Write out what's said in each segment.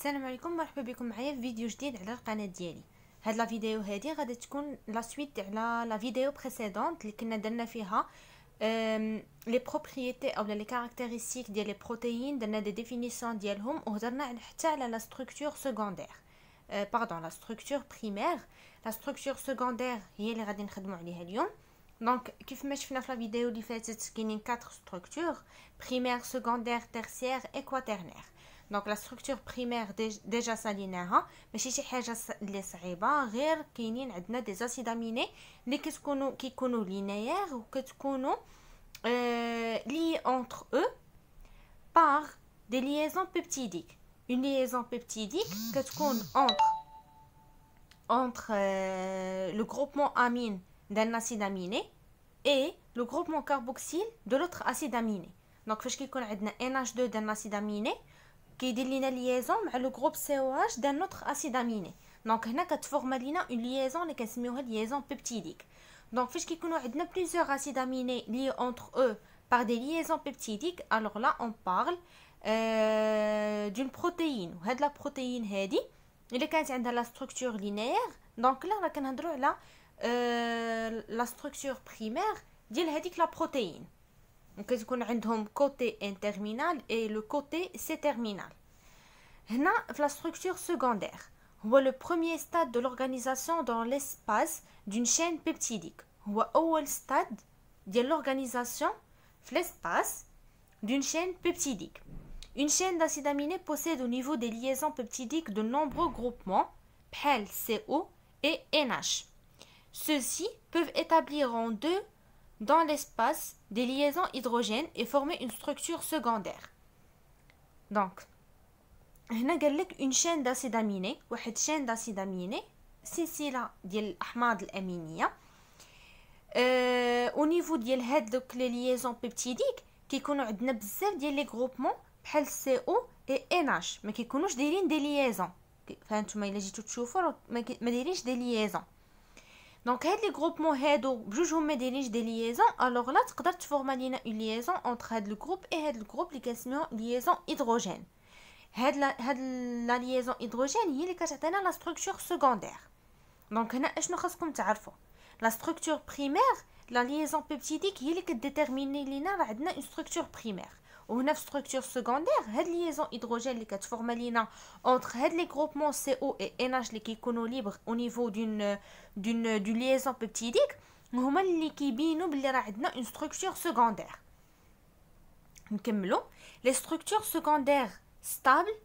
السلام عليكم، مرحبا بكم معايا في فيديو جديد على القناه ديالي. هاد لا فيديو هادي غادي تكون لا سويت على لا فيديو بريسيدونت اللي كنا درنا فيها لي بروبريتي او لي كاركتيرستيك ديال لي بروتيين. درنا دي ديفينيسيون ديالهم وهضرنا حتى على لا ستركتور سكوندير لا ستركتور بريمير. لا ستركتور سكوندير هي اللي غادي نخدموا عليها اليوم. دونك كيف ما شفنا في لا فيديو اللي فاتت كاينين 4 ستركتور: بريمير، سكوندير، تيرسيير et quaternaire. دونك لا ستركتور بريمير ديجا ساليناها، ماشي شي حاجه اللي صعيبه، غير كاينين عندنا دي زاسيد اميني اللي كيكونوا لينيير وكتكونوا لي اونتر او بار دي ليزون بيبتيديك. اون ليزون بيبتيديك كتكون entre le groupement amine d'un acide aminé et le groupement carboxyle de l'autre acide aminé. Donc فاش كيكون عندنا NH2 d'un acide aminé كيدير لينا ليزون مع لو جروب COH d'un autre acide aminé. دونك هنا كتفورما لينا اون ليزون اللي كنسميوها ليزون بيبتيديك. دونك فاش كيكونوا عندنا plusieurs acides aminés liés entre eux par des liaisons peptidiques, alors là on parle d'une protéine. وهاد لا بروتين هادي اللي كانت عندها لا ستركتور لينيير، دونك لا راه كنهضروا على لا ستركتور بريمير ديال هذيك لا بروتين. كتكون عندهم كوتي ان تيرمينال اي لو كوتي سي تيرمينال. هنا في لا ستركتور سكوندير هو لو بروميير ستاد دو لورغانيزاسيون دون ليسباس دون شين بيبتيديك. هو اول ستاد ديال لورغانيزاسيون في ليسباس دون شين بيبتيديك. Une chaîne d'acides aminés possède au niveau des liaisons peptidiques de nombreux groupements, PHEL, CO et NH. Ceux-ci peuvent établir en deux dans l'espace des liaisons hydrogènes et former une structure secondaire. Donc, هنا قال لك une chaîne d'acides aminés، واحد chaîne d'acides aminés، سلسلة ديال الأحماض الأمينية. au niveau ديال هادوك لي liaisons peptidiques كيكونوا عندنا بزاف ديال لي groupements بحال سي او اي ان اش، ما كيكونوش دايرين دي ليزون. فهمتوما الا جيتو تشوفوا ما دايرينش دي ليزون. دونك هاد لي جروبمون هادو بجوجهم ما دايرينش دي ليزون، الوغ لا تقدر تفورما لينا اون ليزون اونتر هاد الجروب اي هاد الجروب اللي كنسميوه ليزون هيدروجين. هاد لا ليزون هيدروجين هي اللي كتعطينا لا ستركتور سكوندير. دونك هنا اشنو خاصكم تعرفوا؟ لا ستركتور بريمير لا ليزون بيبتيديك هي اللي كديتيرميني لينا راه عندنا اون ستركتور بريمير. وهنا في ستركتور سكوندير هاد ليزون هيدروجين اللي كتفورما لينا اونتر هاد لي جروبمون سي او اي ان اش اللي كيكونوا ليبر او نيفو دون ليزون بيبتيديك هما اللي كيبينوا بلي راه عندنا اون ستركتور سكوندير. نكملوا. لي ستركتور سكوندير ستابل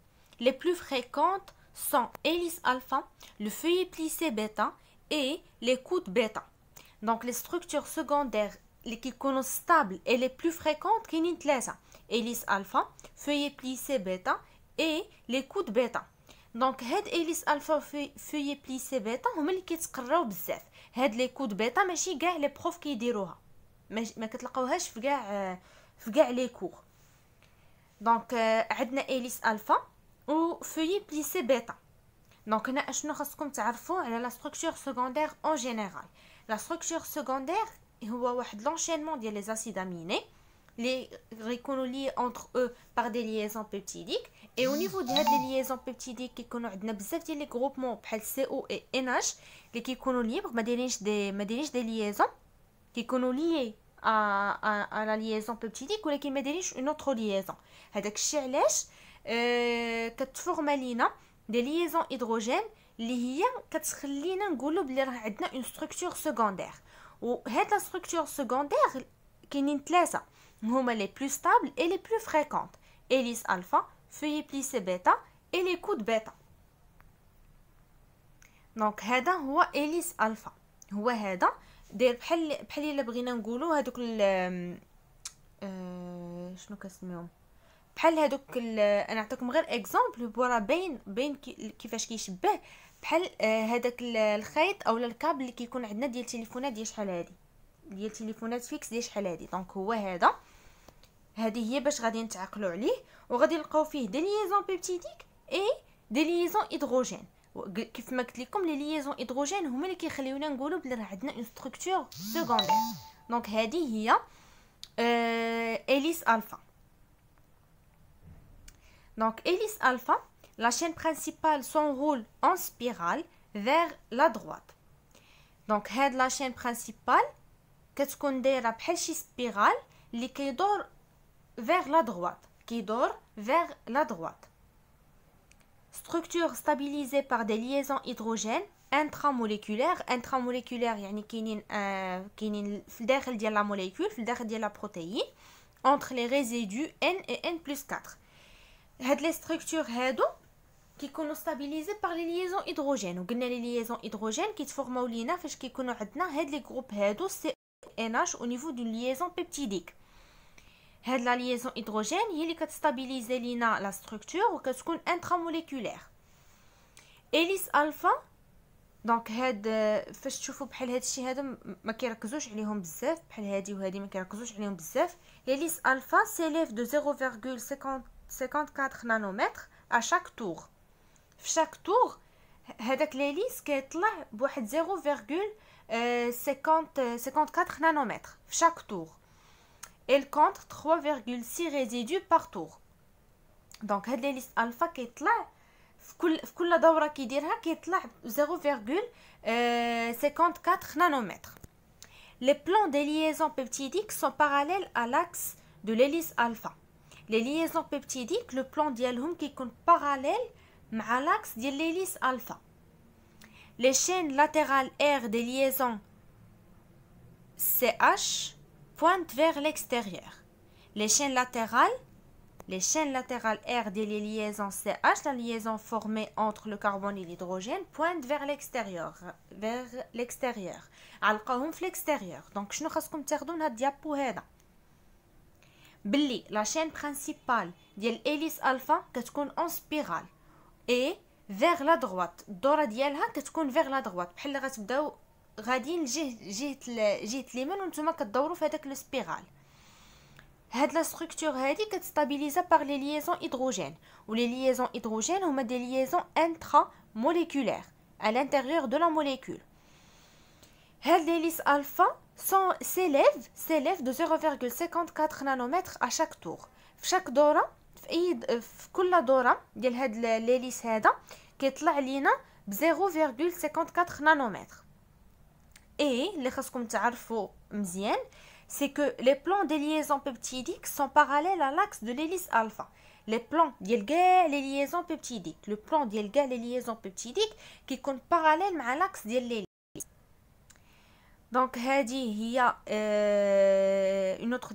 لي بلو فريكونت سون hélice alpha, le feuillet plissé bêta et les coudes bêta. Donc les structures secondaires اللي كيكونوا ستابل et les plus fréquentes كاينين ثلاثه: hélice alpha, feuillet plissé bêta et les coudes bêta. دونك هاد hélice alpha feuillet plissé bêta هما اللي كيتقراو بزاف. هاد لي كود بيتا ماشي كاع لي بروف كيديروها، ما كتلقاوهاش في كاع لي كور. دونك عندنا hélice alpha و feuillet plissé bêta. دونك هنا اشنو خاصكم تعرفوا على لا ستركتور سكوندير اون جينيرال؟ لا ستركتور سكوندير هو واحد لونشينمون ديال لي زاسيد اميني اللي غيكونوا لي انتر او بار دي ليزون بيبتيديك. اي او نيفو ديال هاد لي ليزون بيبتيديك كيكونوا عندنا بزاف ديال لي جروبمون بحال سي او اي ان اش اللي كيكونوا ليبر، ما دايرينش دي ليزون، كيكونوا ليي ا لا ليزون بيبتيديك ولكن ما دايرينش اون اوتر ليزون. هذاك الشيء علاش كتفورما لينا دي ليزون هيدروجين اللي هي كتخلينا نقولوا بلي راه عندنا اون ستركتور سكوندير. وهاد لا ستركتور سكوندير كاينين ثلاثه هما لي بلو ستابل اي لي بلو فريكونت: hélice alpha, feuillet plissé bêta et les coudes bêta. دونك هذا هو hélice alpha. هو هذا داير بحال الا بغينا نقولوا هذوك شنو كنسميهم، بحال هذوك انا نعطيكم غير اكزامبل راه باين كيفاش كيشبه بحال هذاك الخيط او الكابل اللي كيكون عندنا ديال التليفونات ديال شحال هادي، ديال تليفونات فيكس ديال شحال هادي. دونك هو هذا، هذه هي باش غادي نتعقلوا عليه، وغادي نلقاو فيه دي ليزون بيبتيديك اي دي ليزون هيدروجين. كيف ما قلت لكم لي ليزون هيدروجين هما اللي كيخليونا نقولوا بلي راه عندنا اون ستركتور سكوندير. دونك هذه هي hélice alpha. Donc hélice alpha la chaîne principale s'enroule en spirale vers la droite. Donc هاد la chaîne principale كتكون دايره بحال شي سبيرال اللي كيدور vers la droite, vers la droite. Structure stabilisée par des liaisons hydrogènes intramoléculaires. Intramoléculaires يعني كاينين في الداخل ديال لا موليكول، في الداخل ديال لا بروتيين entre les résidus N et N+4. هاد لي ستركتور هادو كيكونوا stabilisés par les liaisons hydrogènes. وقلنا لي liaisons hydrogènes كيتفورماو لينا فاش كيكونوا عندنا هاد لي جروب هادو CNH au niveau d'une liaison peptidique. هاد لا liaison hydrogène هي اللي كتستابيليزي لينا لا ستركتور وكتكون انتراموليكولير. اليس الفا دونك هاد فاش تشوفوا بحال هاد الشيء هذا ما كيركزوش عليهم بزاف، بحال هادي وهادي ما كيركزوش عليهم بزاف. اليس الفا s'élève de 0,54 nanomètres à chaque tour. في chaque tour هذاك الهيليس كيطلع بواحد 0,54 nanomètres في chaque tour. Elle compte 3,6 résidus par tour. Donc هاد الهيليس الفا كيطلع في كل دوره كيديرها كيطلع 0,54 nanomètres. Les plans des liaisons peptidiques sont parallèles à l'axe de l'hélice alpha. Les liaisons peptidiques le plan ديالهم كيكون parallèle مع l'axe ديال l'hélice alpha. Les chaînes latérales R des liaisons CH pointent vers l'extérieur. Les chaînes latérales R des liaisons CH, la liaison formée entre le carbone et l'hydrogène, pointent vers l'extérieur. علقاهم في l'extérieur. Donc شنو خاصكم تاخذوا من هاد الديابو هذا؟ بلي la chaîne principale ديال الهيليس الفا كتكون en spirale et vers la droite. الدوره ديالها كتكون vers la droite، بحال اللي غتبداو غاديين جهه اليمين وانتم كتدوروا في هذاك لو سبيرال. هاد لا ستركتور هادي كتستابيليزا par les liaisons hydrogènes. و les liaisons hydrogènes هما des liaisons intramoléculaires à l'intérieur de la molécule. هاد l'hélice alpha s'élève de 0,54 nanomètres à chaque tour. في chaque دوره في كل دوره ديال هاد l'hélice هذا كيطلع لينا ب 0,54 nanomètres. Et اللي خاصكم تعرفوا مزيان c'est que les plans des liaisons peptidiques sont parallèles à l'axe de l'hélice alpha. Les plans ديال كاع les liaisons peptidiques, le plan ديال كاع les liaisons peptidiques كيكون parallèle مع l'axe ديال l'hélice. Donc هذه هي une autre